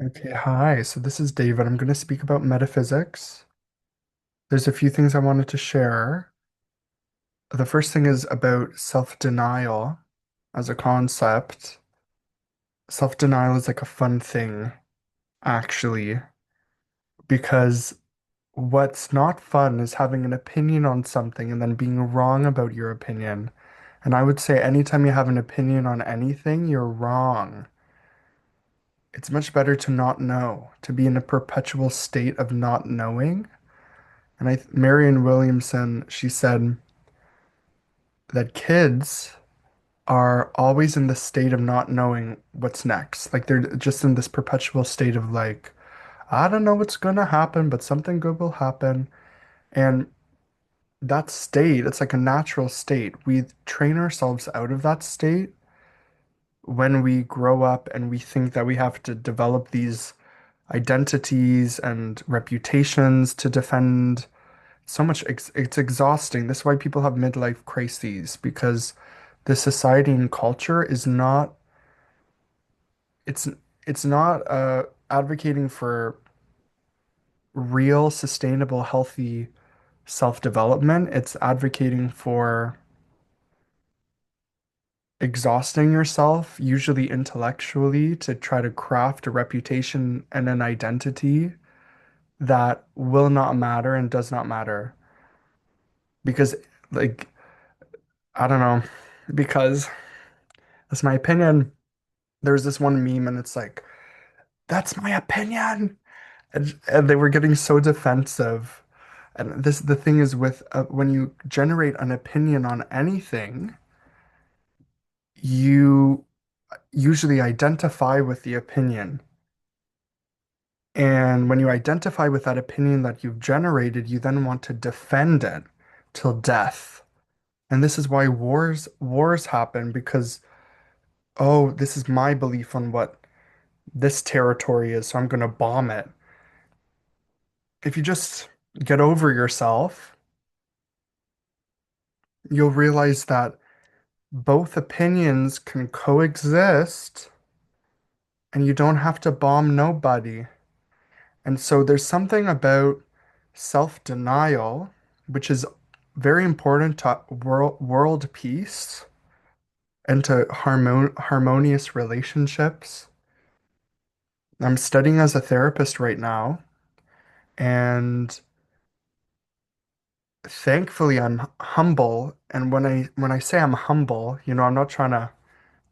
Okay, hi. So this is David. I'm going to speak about metaphysics. There's a few things I wanted to share. The first thing is about self-denial as a concept. Self-denial is like a fun thing, actually, because what's not fun is having an opinion on something and then being wrong about your opinion. And I would say anytime you have an opinion on anything, you're wrong. It's much better to not know, to be in a perpetual state of not knowing. And Marianne Williamson, she said that kids are always in the state of not knowing what's next. Like they're just in this perpetual state of like, I don't know what's gonna happen, but something good will happen. And that state, it's like a natural state. We train ourselves out of that state when we grow up and we think that we have to develop these identities and reputations to defend so much it's exhausting. This is why people have midlife crises because the society and culture is not it's it's not advocating for real sustainable healthy self-development. It's advocating for exhausting yourself, usually intellectually, to try to craft a reputation and an identity that will not matter and does not matter because like I don't know because that's my opinion. There's this one meme and it's like, that's my opinion. And they were getting so defensive. And the thing is with when you generate an opinion on anything, you usually identify with the opinion. And when you identify with that opinion that you've generated, you then want to defend it till death. And this is why wars happen because, oh, this is my belief on what this territory is, so I'm going to bomb it. If you just get over yourself, you'll realize that both opinions can coexist and you don't have to bomb nobody. And so there's something about self-denial, which is very important to world peace and to harmonious relationships. I'm studying as a therapist right now, and thankfully I'm humble. And when I say I'm humble, I'm not trying to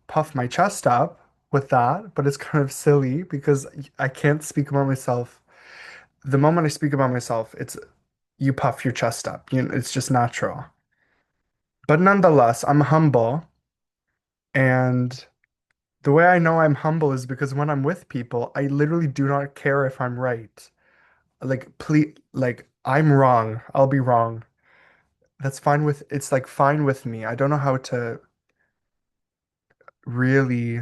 puff my chest up with that, but it's kind of silly because I can't speak about myself. The moment I speak about myself, it's you puff your chest up. It's just natural. But nonetheless, I'm humble, and the way I know I'm humble is because when I'm with people, I literally do not care if I'm right. Like, please, like I'm wrong. I'll be wrong. That's fine with it's like fine with me. I don't know how to really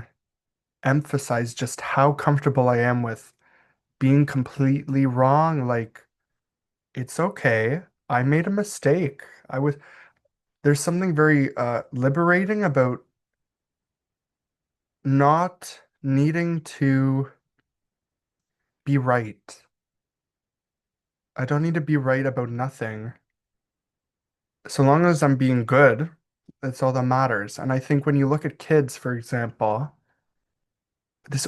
emphasize just how comfortable I am with being completely wrong. Like, it's okay. I made a mistake. There's something very liberating about not needing to be right. I don't need to be right about nothing. So long as I'm being good, that's all that matters. And I think when you look at kids, for example,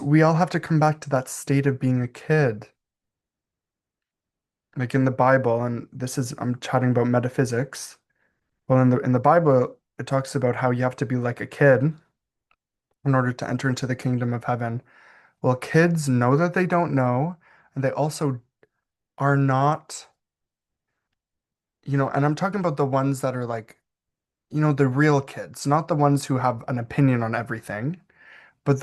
we all have to come back to that state of being a kid. Like in the Bible, and I'm chatting about metaphysics. Well, in the Bible, it talks about how you have to be like a kid in order to enter into the kingdom of heaven. Well, kids know that they don't know, and they also are not, and I'm talking about the ones that are like, the real kids, not the ones who have an opinion on everything, but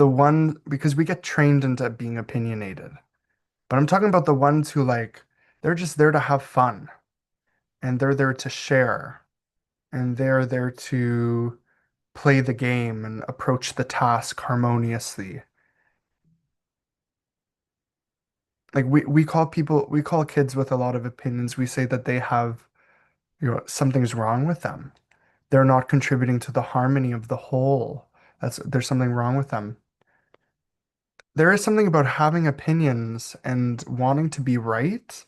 because we get trained into being opinionated. But I'm talking about the ones who like, they're just there to have fun and they're there to share and they're there to play the game and approach the task harmoniously. Like we call kids with a lot of opinions, we say that they have, something's wrong with them. They're not contributing to the harmony of the whole. There's something wrong with them. there is something about having opinions and wanting to be right,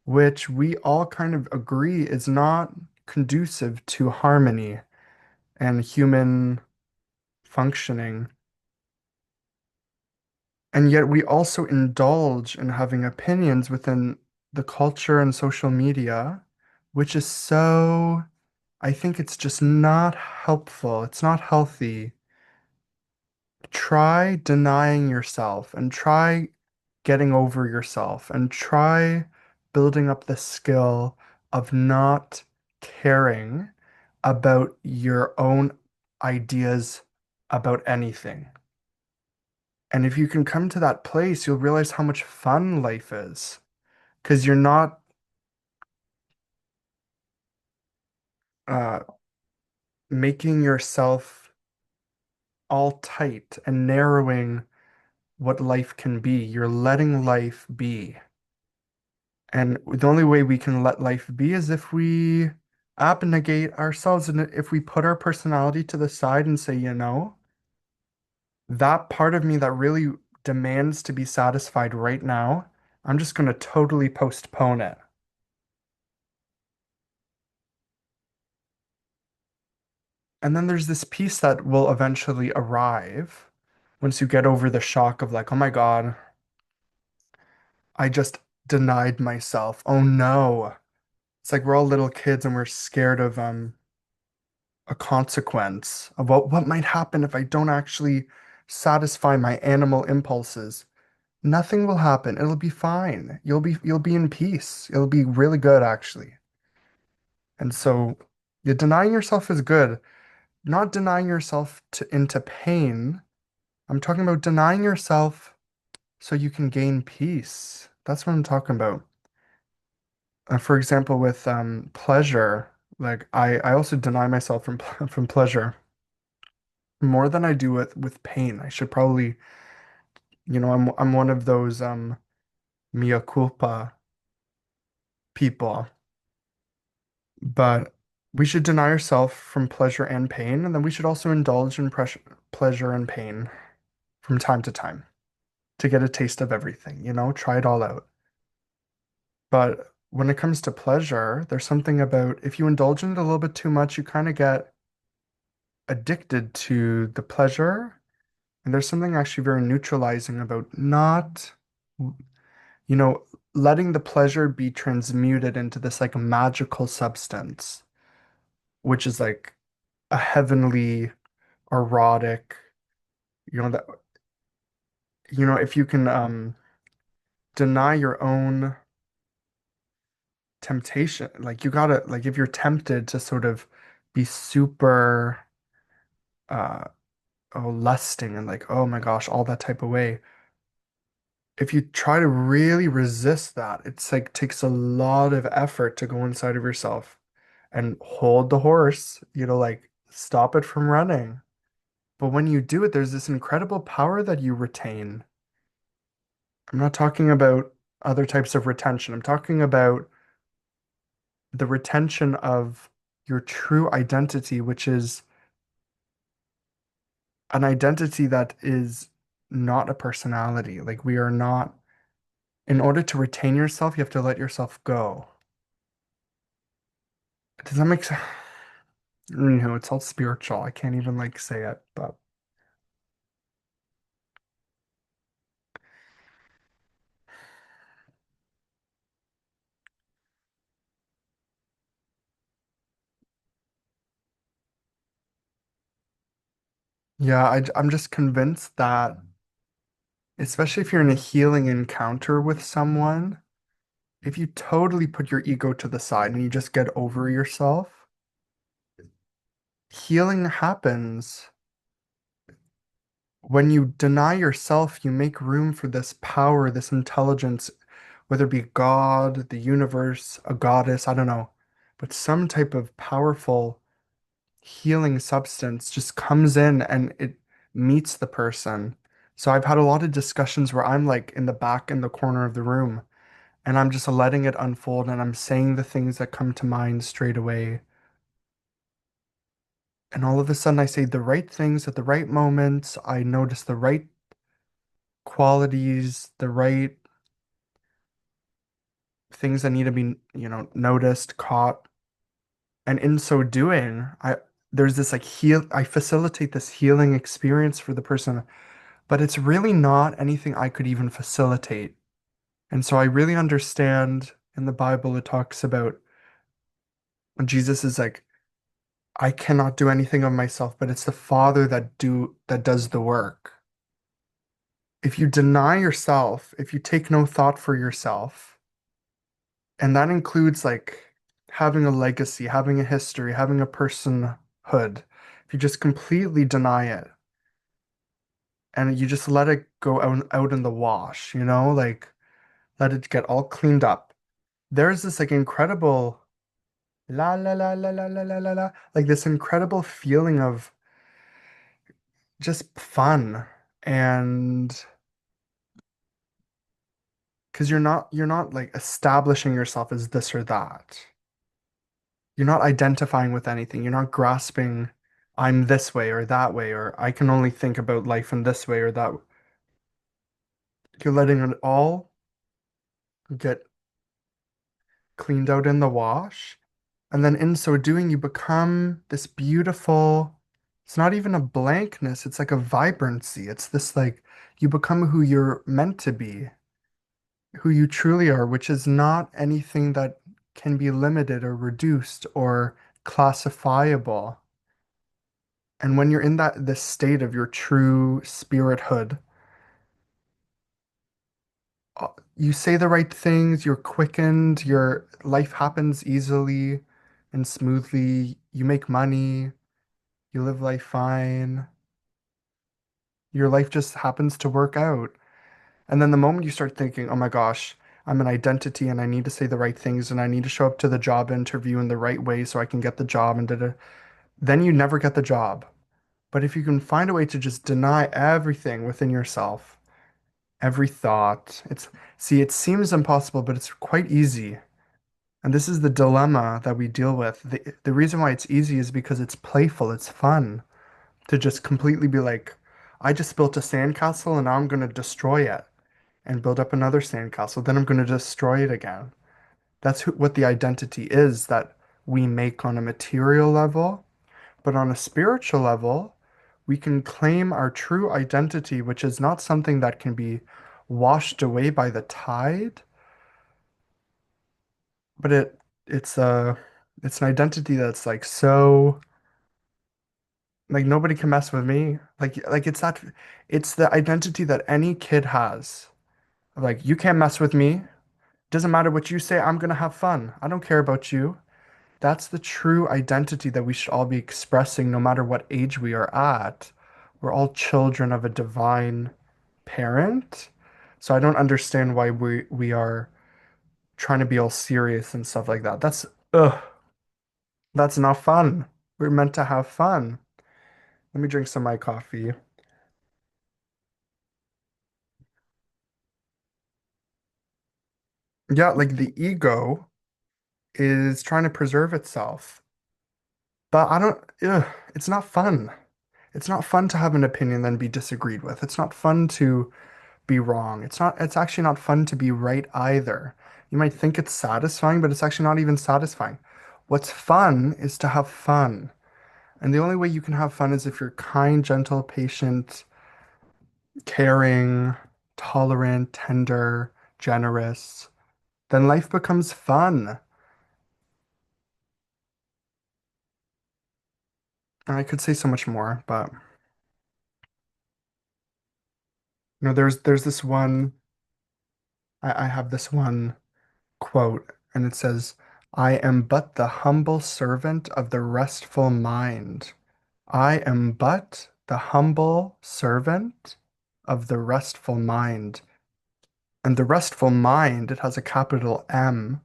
which we all kind of agree is not conducive to harmony and human functioning. And yet we also indulge in having opinions within the culture and social media, which is so, I think it's just not helpful. It's not healthy. Try denying yourself and try getting over yourself and try building up the skill of not caring about your own ideas about anything. And if you can come to that place, you'll realize how much fun life is because you're not uh, making yourself all tight and narrowing what life can be. You're letting life be. And the only way we can let life be is if we abnegate ourselves and if we put our personality to the side and say, that part of me that really demands to be satisfied right now, I'm just going to totally postpone it. And then there's this piece that will eventually arrive once you get over the shock of like, oh my God, I just denied myself. Oh no. It's like we're all little kids and we're scared of a consequence of what might happen if I don't actually satisfy my animal impulses. Nothing will happen. It'll be fine. You'll be in peace. It'll be really good actually. And so yeah, denying yourself is good. Not denying yourself into pain. I'm talking about denying yourself so you can gain peace. That's what I'm talking about. For example, with pleasure, like I also deny myself from from pleasure more than I do with pain. I should probably, I'm one of those mea culpa people, but we should deny ourselves from pleasure and pain, and then we should also indulge in pleasure and pain from time to time to get a taste of everything, try it all out. But when it comes to pleasure, there's something about if you indulge in it a little bit too much, you kind of get addicted to the pleasure. And there's something actually very neutralizing about not, you know, letting the pleasure be transmuted into this like magical substance, which is like a heavenly, erotic, that, if you can deny your own temptation, like you gotta, like if you're tempted to sort of be super uh lusting and like, oh my gosh, all that type of way. If you try to really resist that, it's like takes a lot of effort to go inside of yourself and hold the horse, like stop it from running. But when you do it, there's this incredible power that you retain. I'm not talking about other types of retention. I'm talking about the retention of your true identity, which is an identity that is not a personality. Like we are not, in order to retain yourself, you have to let yourself go. Does that make sense? It's all spiritual. I can't even like say it, but yeah, I'm just convinced that, especially if you're in a healing encounter with someone, if you totally put your ego to the side and you just get over yourself, healing happens. When you deny yourself, you make room for this power, this intelligence, whether it be God, the universe, a goddess, I don't know, but some type of powerful healing substance just comes in and it meets the person. So I've had a lot of discussions where I'm like in the back in the corner of the room and I'm just letting it unfold and I'm saying the things that come to mind straight away. And all of a sudden I say the right things at the right moments. I notice the right qualities, the right things that need to be, noticed, caught. And in so doing, there's this like I facilitate this healing experience for the person, but it's really not anything I could even facilitate. And so I really understand in the Bible it talks about when Jesus is like, I cannot do anything of myself, but it's the Father that does the work. If you deny yourself, if you take no thought for yourself, and that includes like having a legacy, having a history, having a personhood, if you just completely deny it and you just let it go out in the wash, like let it get all cleaned up. There's this like incredible la la la la la la la la la, like this incredible feeling of just fun and because you're not like establishing yourself as this or that. You're not identifying with anything. You're not grasping I'm this way or that way or I can only think about life in this way or that. You're letting it all get cleaned out in the wash. And then in so doing, you become this beautiful, it's not even a blankness, it's like a vibrancy. It's this like you become who you're meant to be, who you truly are, which is not anything that can be limited or reduced or classifiable. And when you're in this state of your true spirithood, you say the right things, you're quickened, your life happens easily and smoothly. You make money, you live life fine. Your life just happens to work out. And then the moment you start thinking, oh my gosh, I'm an identity and I need to say the right things and I need to show up to the job interview in the right way so I can get the job and da-da, then you never get the job. But if you can find a way to just deny everything within yourself, every thought, see, it seems impossible, but it's quite easy. And this is the dilemma that we deal with. The reason why it's easy is because it's playful, it's fun to just completely be like, I just built a sandcastle and now I'm going to destroy it and build up another sandcastle. Then I'm going to destroy it again. That's what the identity is that we make on a material level. But on a spiritual level, we can claim our true identity, which is not something that can be washed away by the tide, but it's a it's an identity that's like so like nobody can mess with me. Like it's the identity that any kid has. Like you can't mess with me. Doesn't matter what you say, I'm gonna have fun. I don't care about you. That's the true identity that we should all be expressing no matter what age we are at. We're all children of a divine parent. So I don't understand why we are trying to be all serious and stuff like that. That's not fun. We're meant to have fun. Let me drink some of my coffee. Yeah, like the ego is trying to preserve itself. But I don't, it's not fun. It's not fun to have an opinion then be disagreed with. It's not fun to be wrong. It's actually not fun to be right either. You might think it's satisfying, but it's actually not even satisfying. What's fun is to have fun. And the only way you can have fun is if you're kind, gentle, patient, caring, tolerant, tender, generous. Then life becomes fun. I could say so much more, but there's this one, I have this one quote, and it says, I am but the humble servant of the restful mind. I am but the humble servant of the restful mind. And the restful mind, it has a capital M.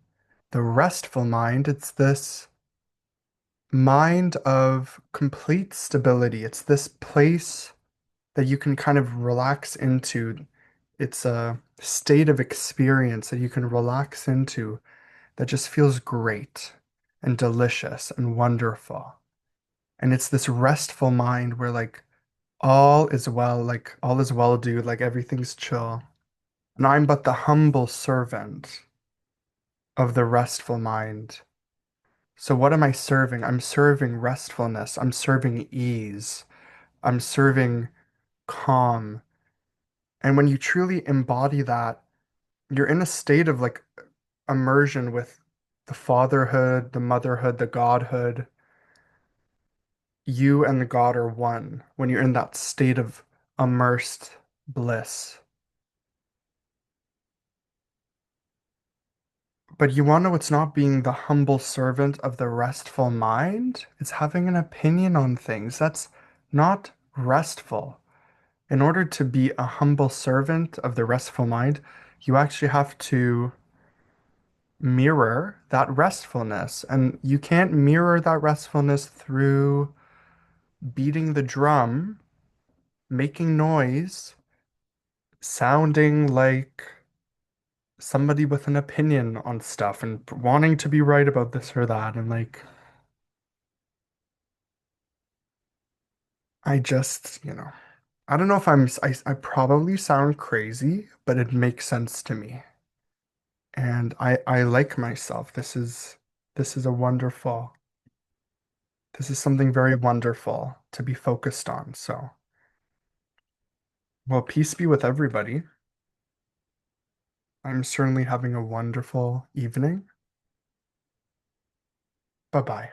The restful mind, it's this mind of complete stability. It's this place that you can kind of relax into. It's a state of experience that you can relax into that just feels great and delicious and wonderful. And it's this restful mind where like All is well, like all is well, dude. Like everything's chill. And I'm but the humble servant of the restful mind. So what am I serving? I'm serving restfulness. I'm serving ease. I'm serving calm. And when you truly embody that, you're in a state of like immersion with the fatherhood, the motherhood, the godhood. You and the God are one when you're in that state of immersed bliss. But you want to know what's not being the humble servant of the restful mind? It's having an opinion on things. That's not restful. In order to be a humble servant of the restful mind, you actually have to mirror that restfulness. And you can't mirror that restfulness through beating the drum, making noise, sounding like somebody with an opinion on stuff and wanting to be right about this or that. And like, I just, I don't know if I probably sound crazy, but it makes sense to me. And I like myself. This is a wonderful, this is something very wonderful to be focused on. So, well, peace be with everybody. I'm certainly having a wonderful evening. Bye bye.